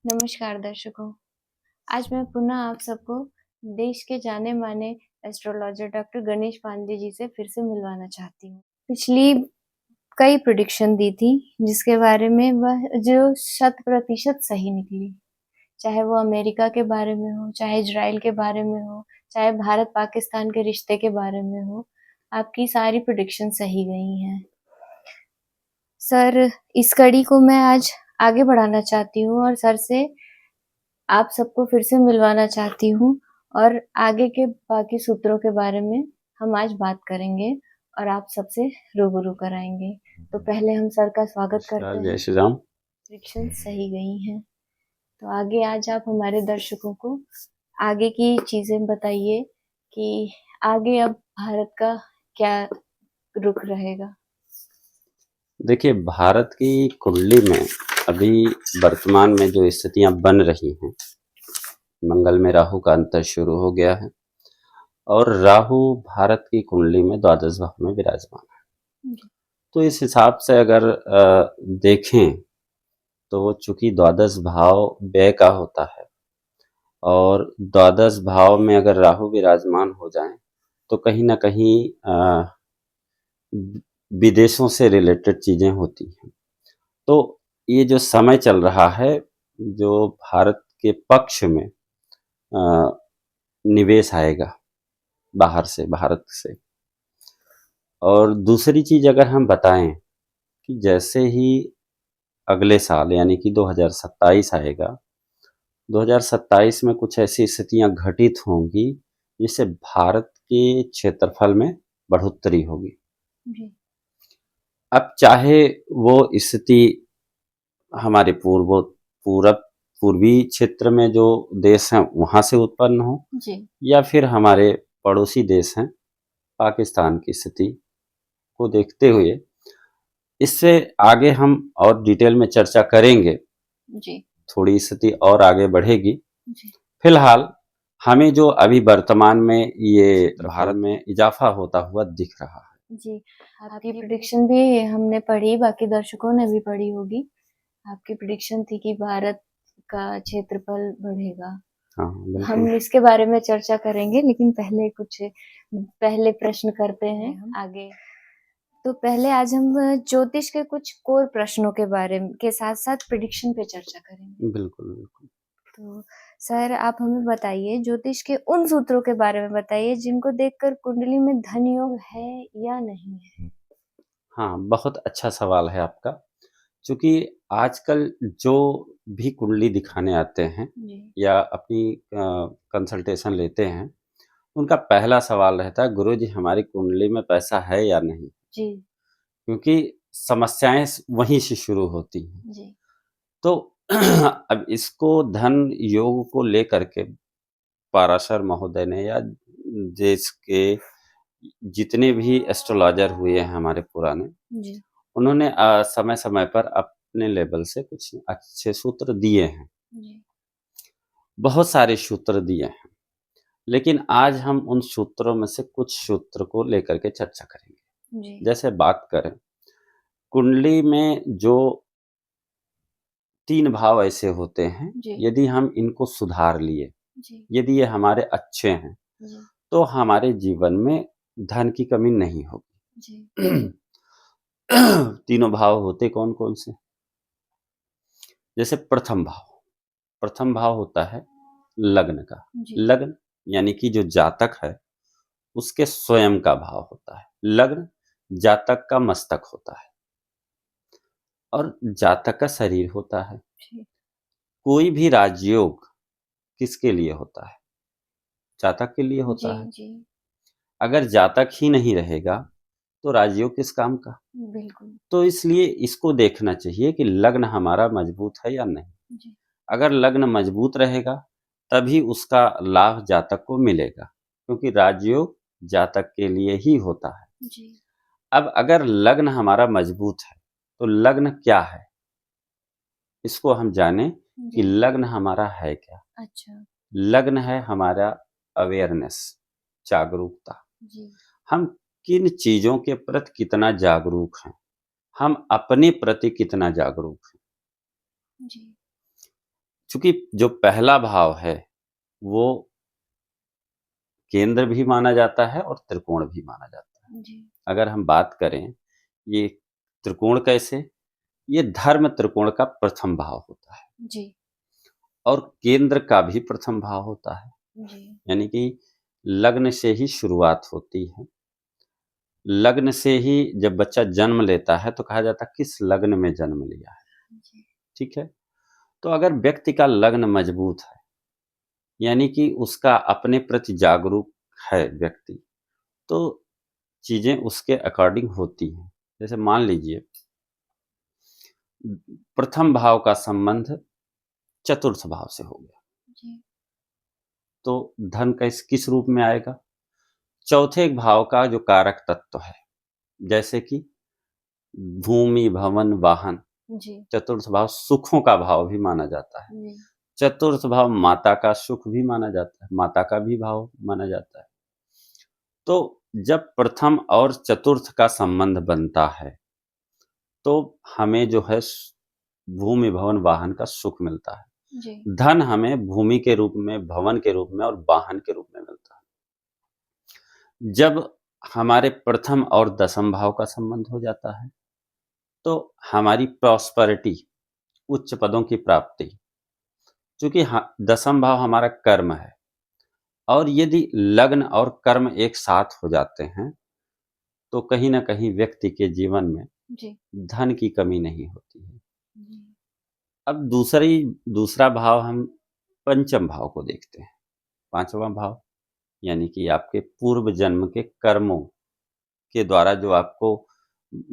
नमस्कार दर्शकों। आज मैं पुनः आप सबको देश के जाने-माने एस्ट्रोलॉजर डॉक्टर गणेश पांडे जी से फिर से मिलवाना चाहती हूँ। पिछली कई प्रेडिक्शन दी थी, जिसके बारे में वह जो शत-प्रतिशत सही निकली। चाहे वो अमेरिका के बारे में हो, चाहे इज़राइल के बारे में हो, चाहे भारत-पाकिस्तान के रिश्ते के बारे में हो, आपकी सारी प्रेडिक्शन सही गई हैं। सर, इस कड़ी को मैं आज आगे बढ़ाना चाहती हूँ और सर से आप सबको फिर से मिलवाना चाहती हूँ और आगे के बाकी सूत्रों के बारे में हम आज बात करेंगे और आप सबसे रूबरू कराएँगे। तो पहले हम सर का स्वागत करते नमस्कार, जय हैं। श्री राम। प्रेडिक्शन सही गई हैं। तो आगे आज आप हमारे दर्शकों को आगे की चीज़ें बताइए कि आगे अब भारत का क्या रुख रहेगा? देखिए, भारत की कुंडली में अभी वर्तमान में जो स्थितियां बन रही हैं, मंगल में राहु का अंतर शुरू हो गया है और राहु भारत की कुंडली में द्वादश भाव में विराजमान है। जी। तो इस हिसाब से अगर देखें तो चूंकि द्वादश भाव व्यय का होता है और द्वादश भाव में अगर राहु विराजमान हो जाए तो कहीं ना कहीं विदेशों से रिलेटेड चीजें होती हैं। तो ये जो समय चल रहा है, जो भारत के पक्ष में निवेश आएगा बाहर से, भारत से। और दूसरी चीज अगर हम बताएं कि जैसे ही अगले साल यानी कि 2027 आएगा, 2027 में कुछ ऐसी स्थितियां घटित होंगी जिससे भारत के क्षेत्रफल में बढ़ोतरी होगी। जी। अब चाहे वो स्थिति हमारे पूर्वी क्षेत्र में जो देश हैं वहां से उत्पन्न हो जी। या फिर हमारे पड़ोसी देश हैं पाकिस्तान की स्थिति को देखते हुए इससे आगे हम और डिटेल में चर्चा करेंगे। जी। थोड़ी स्थिति और आगे बढ़ेगी। जी। फिलहाल हमें जो अभी वर्तमान में ये भारत में इजाफा होता हुआ दिख रहा है। जी, आपकी प्रेडिक्शन भी हमने पढ़ी, बाकी दर्शकों ने भी पढ़ी होगी। आपकी प्रेडिक्शन थी कि भारत का क्षेत्रफल बढ़ेगा। हाँ, हम बिल्कुल। इसके बारे में चर्चा करेंगे, लेकिन पहले प्रश्न करते हैं हम आगे। तो पहले आज हम ज्योतिष के कुछ कोर प्रश्नों के साथ-साथ प्रेडिक्शन पे चर्चा करेंगे। बिल्कुल, बिल्कुल। तो सर, आप हमें बताइए, ज्योतिष के उन सूत्रों के बारे में बताइए जिनको देखकर कुंडली में धन योग है या नहीं है? हाँ, बहुत अच्छा सवाल है आपका। चूँकि आजकल जो भी कुंडली दिखाने आते हैं जी। या अपनी कंसल्टेशन लेते हैं, उनका पहला सवाल रहता है, गुरुजी हमारी कुंडली में पैसा है या नहीं? जी। क्योंकि समस्याएँ वहीं से शुरू होती हैं। जी। तो अब इसको धन योग को लेकर के पाराशर महोदय ने या देश के जितने भी एस्ट्रोलॉजर हुए हैं हमारे पुराने, जी। उन्होंने समय-समय पर अपने लेवल से कुछ अच्छे सूत्र दिए हैं। जी। बहुत सारे सूत्र दिए हैं, लेकिन आज हम उन सूत्रों में से कुछ सूत्र को लेकर के चर्चा करेंगे। जी। जैसे बात करें, कुंडली में जो 3 भाव ऐसे होते हैं, जी। यदि हम इनको सुधार लिए, जी। यदि ये हमारे अच्छे हैं, जी। तो हमारे जीवन में धन की कमी नहीं जी। होगी। तीनों भाव होते कौन-कौन से? जैसे प्रथम भाव होता है लग्न का। जी। लग्न यानी कि जो जातक है उसके स्वयं का भाव होता है। लग्न जातक का मस्तक होता है और जातक का शरीर होता है। जी। कोई भी राजयोग किसके लिए होता है? जातक के लिए जी। होता है। जी। अगर जातक ही नहीं रहेगा तो राजयोग किस काम का? बिल्कुल। तो इसलिए इसको देखना चाहिए कि लग्न हमारा मजबूत है या नहीं। जी। अगर लग्न मजबूत रहेगा तभी उसका लाभ जातक को मिलेगा, क्योंकि राजयोग जातक के लिए ही होता है। जी। अब अगर लग्न हमारा मजबूत है तो लग्न क्या है, इसको हम जाने कि जी। लग्न हमारा है क्या। अच्छा। लग्न है हमारा अवेयरनेस, जागरूकता। जी। हम किन चीजों के प्रति कितना जागरूक हैं, हम अपने प्रति कितना जागरूक हैं। जी। चूंकि जो पहला भाव है वो केंद्र भी माना जाता है और त्रिकोण भी माना जाता है। जी। अगर हम बात करें ये त्रिकोण कैसे, ये धर्म त्रिकोण का प्रथम भाव होता है जी। और केंद्र का भी प्रथम भाव होता है। जी। यानी कि लग्न से ही शुरुआत होती है। लग्न से ही जब बच्चा जन्म लेता है तो कहा जाता है किस लग्न में जन्म लिया है। जी। ठीक है, तो अगर व्यक्ति का लग्न मजबूत है, यानी कि उसका अपने प्रति जागरूक है व्यक्ति, तो चीजें उसके अकॉर्डिंग होती हैं। जैसे मान लीजिए प्रथम भाव का संबंध चतुर्थ भाव से हो गया, जी। तो धन किस रूप में आएगा? चौथे भाव का जो कारक तत्व है, जैसे कि भूमि भवन वाहन, जी। चतुर्थ भाव सुखों का भाव भी माना जाता है। जी। चतुर्थ भाव माता का सुख भी माना जाता है, माता का भी भाव माना जाता है। तो जब प्रथम और चतुर्थ का संबंध बनता है तो हमें जो है भूमि भवन वाहन का सुख मिलता है। जी। धन हमें भूमि के रूप में, भवन के रूप में और वाहन के रूप में मिलता है। जब हमारे प्रथम और दसम भाव का संबंध हो जाता है तो हमारी प्रॉस्पेरिटी, उच्च पदों की प्राप्ति, क्योंकि दसम भाव हमारा कर्म है और यदि लग्न और कर्म एक साथ हो जाते हैं तो कहीं ना कहीं व्यक्ति के जीवन में जी। धन की कमी नहीं होती है। जी। अब दूसरा भाव हम पंचम भाव को देखते हैं। पांचवा भाव यानी कि आपके पूर्व जन्म के कर्मों के द्वारा जो आपको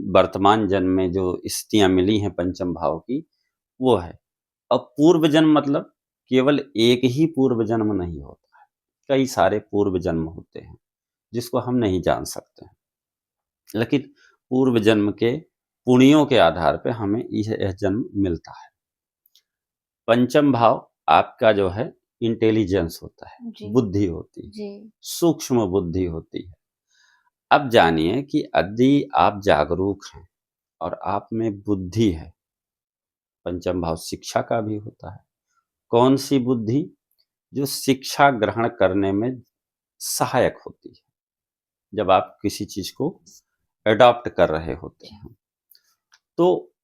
वर्तमान जन्म में जो स्थितियां मिली हैं पंचम भाव की, वो है। अब पूर्व जन्म मतलब केवल एक ही पूर्व जन्म नहीं होता है, कई सारे पूर्व जन्म होते हैं जिसको हम नहीं जान सकते हैं, लेकिन पूर्व जन्म के पुण्यों के आधार पर हमें यह जन्म मिलता है। पंचम भाव आपका जो है इंटेलिजेंस होता है, जी। बुद्धि होती है, जी। सूक्ष्म बुद्धि होती है। अब जानिए कि यदि आप जागरूक हैं और आप में बुद्धि है, पंचम भाव शिक्षा का भी होता है। कौन सी बुद्धि? जो शिक्षा ग्रहण करने में सहायक होती है, जब आप किसी चीज को अडॉप्ट कर रहे होते हैं। तो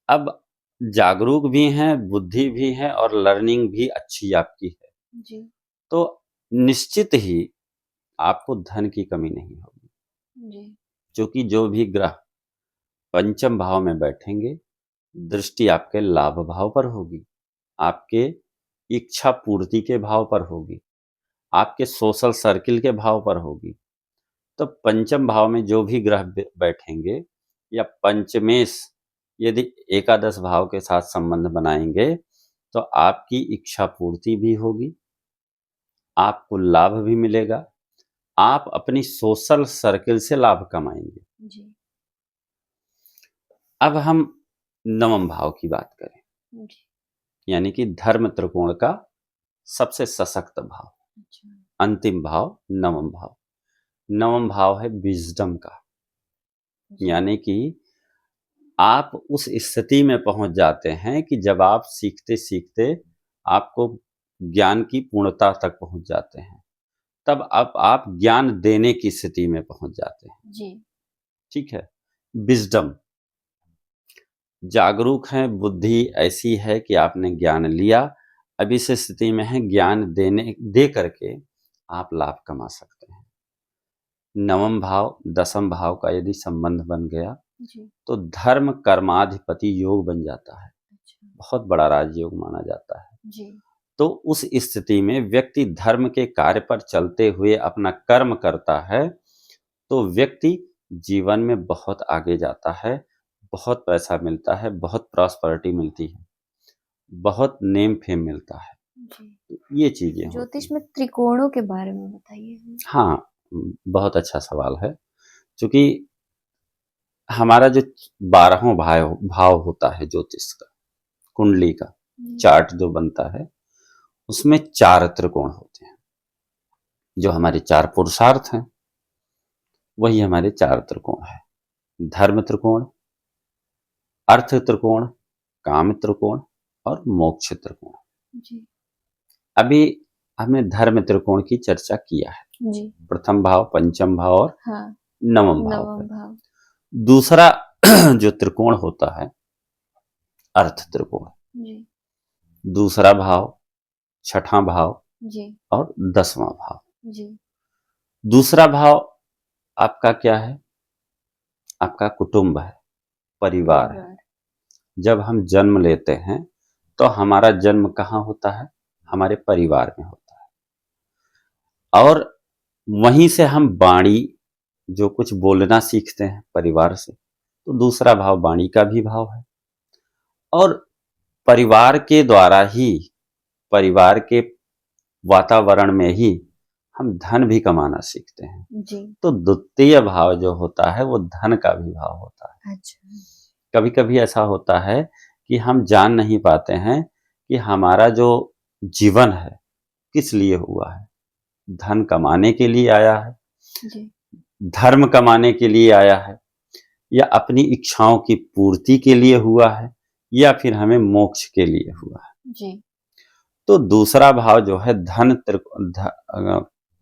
अब जागरूक भी हैं, बुद्धि भी है और लर्निंग भी अच्छी आपकी है, जी। तो निश्चित ही आपको धन की कमी नहीं होगी। जी। क्योंकि जो भी ग्रह पंचम भाव में बैठेंगे, दृष्टि आपके लाभ भाव पर होगी, आपके इच्छा पूर्ति के भाव पर होगी, आपके सोशल सर्किल के भाव पर होगी। तो पंचम भाव में जो भी ग्रह बैठेंगे या पंचमेश यदि एकादश भाव के साथ संबंध बनाएंगे तो आपकी इच्छा पूर्ति भी होगी, आपको लाभ भी मिलेगा, आप अपनी सोशल सर्किल से लाभ कमाएंगे। जी। अब हम नवम भाव की बात करें, जी। यानी कि धर्म त्रिकोण का सबसे सशक्त भाव, अच्छा। अंतिम भाव नवम भाव। नवम भाव है विजडम का, जी। यानी कि आप उस स्थिति में पहुंच जाते हैं कि जब आप सीखते सीखते आपको ज्ञान की पूर्णता तक पहुंच जाते हैं, तब अब आप ज्ञान देने की स्थिति में पहुंच जाते हैं। जी। ठीक है, विजडम, जागरूक हैं, बुद्धि ऐसी है कि आपने ज्ञान लिया, अब इस स्थिति में है ज्ञान दे करके आप लाभ कमा सकते हैं। नवम भाव दसम भाव का यदि संबंध बन गया जी। तो धर्म कर्माधिपति योग बन जाता है, अच्छा। बहुत बड़ा राजयोग माना जाता है। जी। तो उस स्थिति में व्यक्ति धर्म के कार्य पर चलते हुए अपना कर्म करता है तो व्यक्ति जीवन में बहुत आगे जाता है, बहुत पैसा मिलता है, बहुत प्रॉस्पेरिटी मिलती है, बहुत नेम फेम मिलता है। जी। ये चीजें होती ज्योतिष हैं। में त्रिकोणों के बारे में बताइए हमें। हाँ, बहुत अच्छा सवाल है। क्योंकि हमारा जो 12वां भाव भाव होता है ज्योतिष का, कुंडली का जी। चार्ट जो बनता है, उसमें 4 त्रिकोण होते हैं। जो हमारे 4 पुरुषार्थ हैं वही हमारे 4 त्रिकोण है। धर्म त्रिकोण, अर्थ त्रिकोण, काम त्रिकोण और मोक्ष त्रिकोण। जी, अभी हमने धर्म त्रिकोण की चर्चा किया है। जी, प्रथम भाव, पंचम भाव और हाँ, नवम भाव नवम पे। भाव। दूसरा जो त्रिकोण होता है, अर्थ त्रिकोण। जी, दूसरा भाव, छठा भाव जी, और 10वां भाव। जी, दूसरा भाव आपका क्या है? आपका कुटुंब है, परिवार है। परिवार। जब हम जन्म लेते हैं तो हमारा जन्म कहाँ होता है? हमारे परिवार में होता है। और वहीं से हम वाणी जो कुछ बोलना सीखते हैं परिवार से, तो दूसरा भाव वाणी का भी भाव है। और परिवार के द्वारा ही, परिवार के वातावरण में ही हम धन भी कमाना सीखते हैं। जी, तो द्वितीय भाव जो होता है वो धन का भी भाव होता है। अच्छा। कभी कभी ऐसा होता है कि हम जान नहीं पाते हैं कि हमारा जो जीवन है किस लिए हुआ है। धन कमाने के लिए आया है, जी, धर्म कमाने के लिए आया है, या अपनी इच्छाओं की पूर्ति के लिए हुआ है, या फिर हमें मोक्ष के लिए हुआ है। जी, तो दूसरा भाव जो है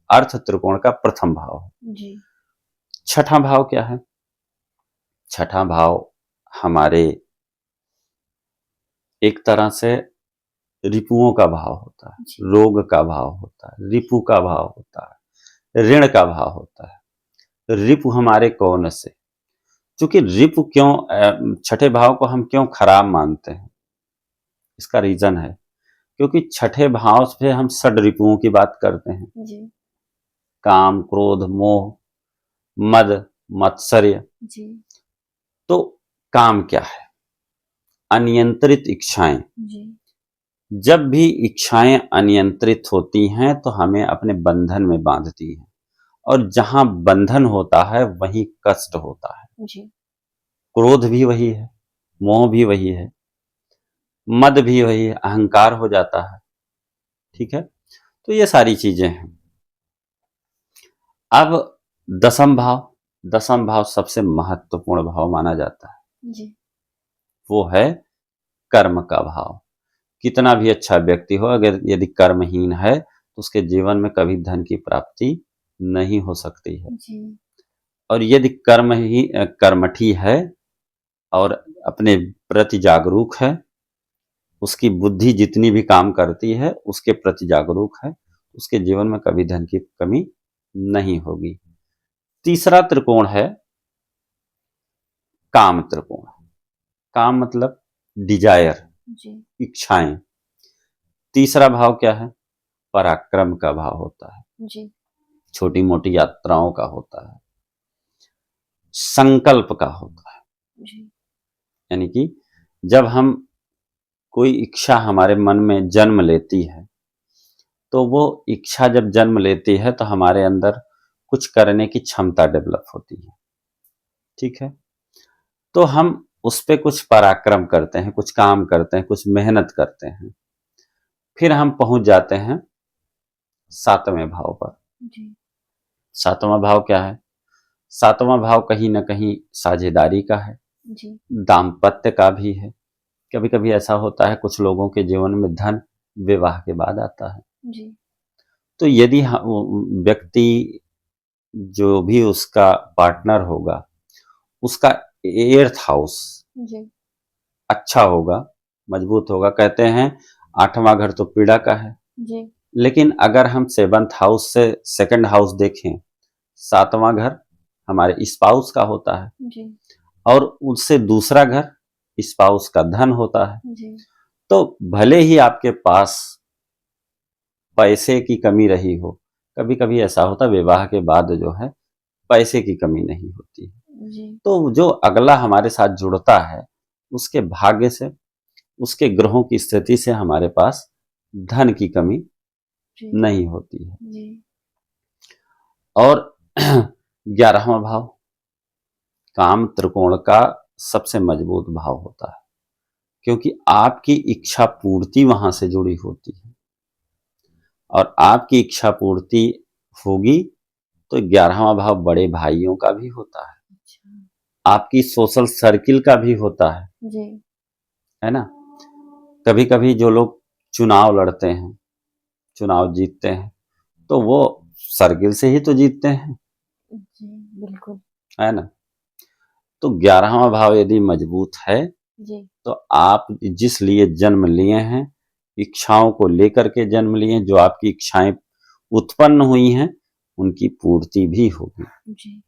अर्थ त्रिकोण का प्रथम भाव है। जी, छठा भाव क्या है? छठा भाव हमारे एक तरह से रिपुओं का भाव होता है, जी, रोग का भाव होता है, रिपु का भाव होता है, ऋण का भाव होता है। रिपु हमारे कौन से? क्योंकि रिपु क्यों, छठे भाव को हम क्यों खराब मानते हैं? इसका रीजन है क्योंकि छठे भाव से हम षड रिपुओं की बात करते हैं। जी, काम, क्रोध, मोह, मद, मत्सर्य। जी, तो काम क्या है? अनियंत्रित इच्छाएं। जी, जब भी इच्छाएं अनियंत्रित होती हैं तो हमें अपने बंधन में बांधती हैं, और जहां बंधन होता है वहीं कष्ट होता है। जी, क्रोध भी वही है, मोह भी वही है, मद भी वही है, अहंकार हो जाता है। ठीक है, तो ये सारी चीजें हैं। अब दसम भाव, दसम भाव सबसे महत्वपूर्ण भाव माना जाता है। जी, वो है कर्म का भाव। कितना भी अच्छा व्यक्ति हो, अगर यदि कर्महीन है तो उसके जीवन में कभी धन की प्राप्ति नहीं हो सकती है। जी, और यदि कर्मठी है और अपने प्रति जागरूक है, उसकी बुद्धि जितनी भी काम करती है उसके प्रति जागरूक है, उसके जीवन में कभी धन की कमी नहीं होगी। तीसरा त्रिकोण है काम त्रिकोण। काम मतलब डिजायर, जी, इच्छाएं। तीसरा भाव क्या है? पराक्रम का भाव होता है, जी, छोटी मोटी यात्राओं का होता है, संकल्प का होता है। जी, यानी कि जब हम कोई इच्छा हमारे मन में जन्म लेती है, तो वो इच्छा जब जन्म लेती है तो हमारे अंदर कुछ करने की क्षमता डेवलप होती है। ठीक है, तो हम उस पे कुछ पराक्रम करते हैं, कुछ काम करते हैं, कुछ मेहनत करते हैं। फिर हम पहुंच जाते हैं सातवें भाव पर। जी, सातवां भाव क्या है? सातवां भाव कहीं ना कहीं साझेदारी का है, जी, दाम्पत्य का भी है। कभी कभी ऐसा होता है कुछ लोगों के जीवन में धन विवाह के बाद आता है। जी, तो यदि व्यक्ति जो भी उसका पार्टनर होगा, उसका एर्थ हाउस जी, अच्छा होगा, मजबूत होगा। कहते हैं आठवां घर तो पीड़ा का है। जी, लेकिन अगर हम सेवंथ हाउस से सेकंड हाउस देखें, सातवां घर हमारे स्पाउस का होता है, जी, और उससे दूसरा घर स्पाउस का धन होता है। जी, तो भले ही आपके पास पैसे की कमी रही हो, कभी कभी ऐसा होता है विवाह के बाद जो है पैसे की कमी नहीं होती है। जी, तो जो अगला हमारे साथ जुड़ता है उसके भाग्य से, उसके ग्रहों की स्थिति से हमारे पास धन की कमी जी, नहीं होती है। जी, और 11वां भाव काम त्रिकोण का सबसे मजबूत भाव होता है, क्योंकि आपकी इच्छा पूर्ति वहां से जुड़ी होती है, और आपकी इच्छा पूर्ति होगी तो 11वां भाव बड़े भाइयों का भी होता है, अच्छा, आपकी सोशल सर्किल का भी होता जी, है ना। कभी कभी जो लोग चुनाव लड़ते हैं, चुनाव जीतते हैं, तो वो सर्किल से ही तो जीतते हैं, जी, बिल्कुल। है ना? तो 11वां भाव यदि मजबूत है, जी, तो आप जिस लिए जन्म लिए हैं, इच्छाओं को लेकर के जन्म लिए हैं, जो आपकी इच्छाएं उत्पन्न हुई हैं, उनकी पूर्ति भी होगी। जी,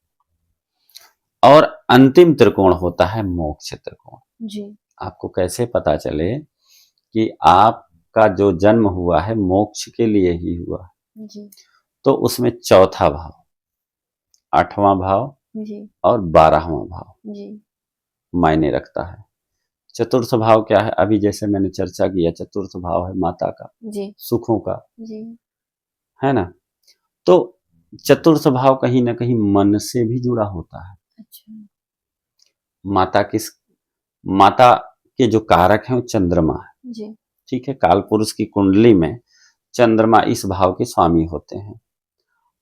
और अंतिम त्रिकोण होता है मोक्ष त्रिकोण। जी, आपको कैसे पता चले कि आपका जो जन्म हुआ है मोक्ष के लिए ही हुआ है? जी, तो उसमें चौथा भाव, 8वां भाव जी, और 12वां भाव जी, मायने रखता है। चतुर्थ भाव क्या है? अभी जैसे मैंने चर्चा किया, चतुर्थ भाव है माता का, जी, सुखों का, जी, है ना? तो चतुर्थ भाव कहीं ना कहीं मन से भी जुड़ा होता है। अच्छा, माता किस माता के जो कारक हैं वो चंद्रमा है। जी, ठीक है, काल पुरुष की कुंडली में चंद्रमा इस भाव के स्वामी होते हैं।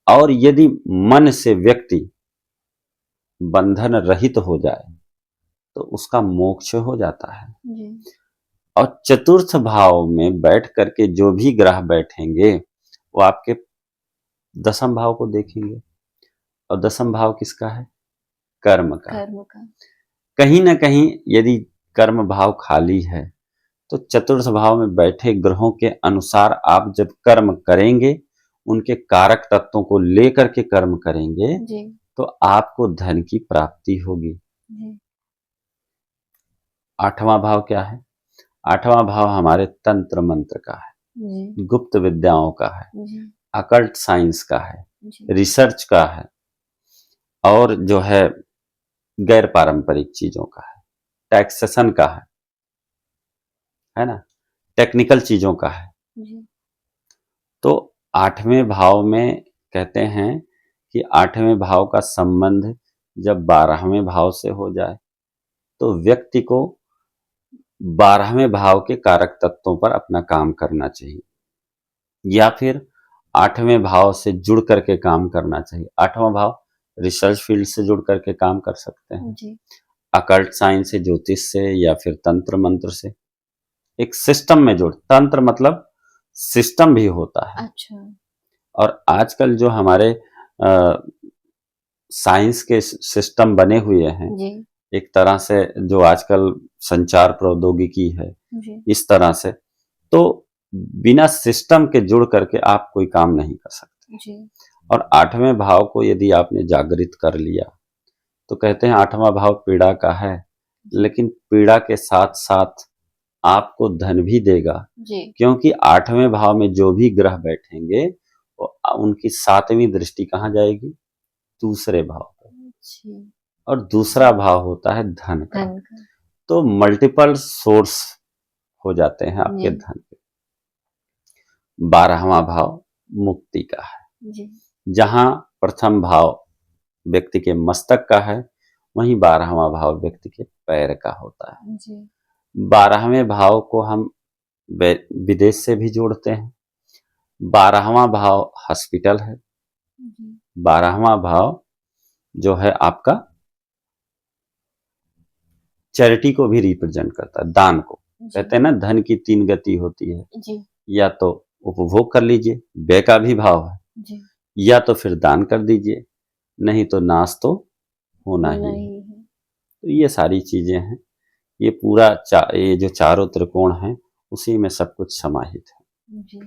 और यदि मन से व्यक्ति बंधन रहित हो जाए तो उसका मोक्ष हो जाता है। जी, और चतुर्थ भाव में बैठ करके जो भी ग्रह बैठेंगे वो आपके दसम भाव को देखेंगे। और दसम भाव किसका है? कर्म का है। कर्म का, कहीं ना कहीं यदि कर्म भाव खाली है तो चतुर्थ भाव में बैठे ग्रहों के अनुसार आप जब कर्म करेंगे, उनके कारक तत्वों को लेकर के कर्म करेंगे, जी, तो आपको धन की प्राप्ति होगी। जी, 8वां भाव क्या है? 8वां भाव हमारे तंत्र मंत्र का है, जी, गुप्त विद्याओं का है, जी, अकल्ट साइंस का है, जी, रिसर्च का है, और जो है गैर पारंपरिक चीजों का है, टैक्सेशन का है ना, टेक्निकल चीजों का है। जी, तो 8वें भाव में कहते हैं कि 8वें भाव का संबंध जब 12वें भाव से हो जाए तो व्यक्ति को 12वें भाव के कारक तत्वों पर अपना काम करना चाहिए, या फिर 8वें भाव से जुड़ करके काम करना चाहिए। 8वां भाव रिसर्च फील्ड से जुड़ करके काम कर सकते हैं, जी, अकल्ट साइंस से, ज्योतिष से, या फिर तंत्र मंत्र से। एक सिस्टम में जुड़, तंत्र मतलब सिस्टम भी होता है। अच्छा, और आजकल जो हमारे साइंस के सिस्टम बने हुए हैं, जी, एक तरह से जो आजकल संचार प्रौद्योगिकी है, जी, इस तरह से, तो बिना सिस्टम के जुड़ करके आप कोई काम नहीं कर सकते। जी, और 8वें भाव को यदि आपने जागृत कर लिया तो कहते हैं 8वां भाव पीड़ा का है, जी, लेकिन पीड़ा के साथ साथ आपको धन भी देगा, जी, क्योंकि 8वें भाव में जो भी ग्रह बैठेंगे वो उनकी 7वीं दृष्टि कहाँ जाएगी? दूसरे भाव पर। जी, और दूसरा भाव होता है धन का। धन का, तो मल्टीपल सोर्स हो जाते हैं आपके जी, धन के। 12वां भाव मुक्ति का है, जी, जहां प्रथम भाव व्यक्ति के मस्तक का है, वहीं 12वां भाव व्यक्ति के पैर का होता है। जी, 12वें भाव को हम विदेश से भी जोड़ते हैं। 12वां भाव हॉस्पिटल है। जी, 12वां भाव जो है आपका चैरिटी को भी रिप्रेजेंट करता है, दान को। जी, कहते हैं ना, धन की 3 गति होती है, जी, या तो उपभोग कर लीजिए, व्यय का भी भाव है, जी, या तो फिर दान कर दीजिए, नहीं तो नाश तो होना होना ही है। ही है। तो ये सारी चीजें हैं, ये पूरा ये जो चारों त्रिकोण हैं उसी में सब कुछ समाहित है। जी।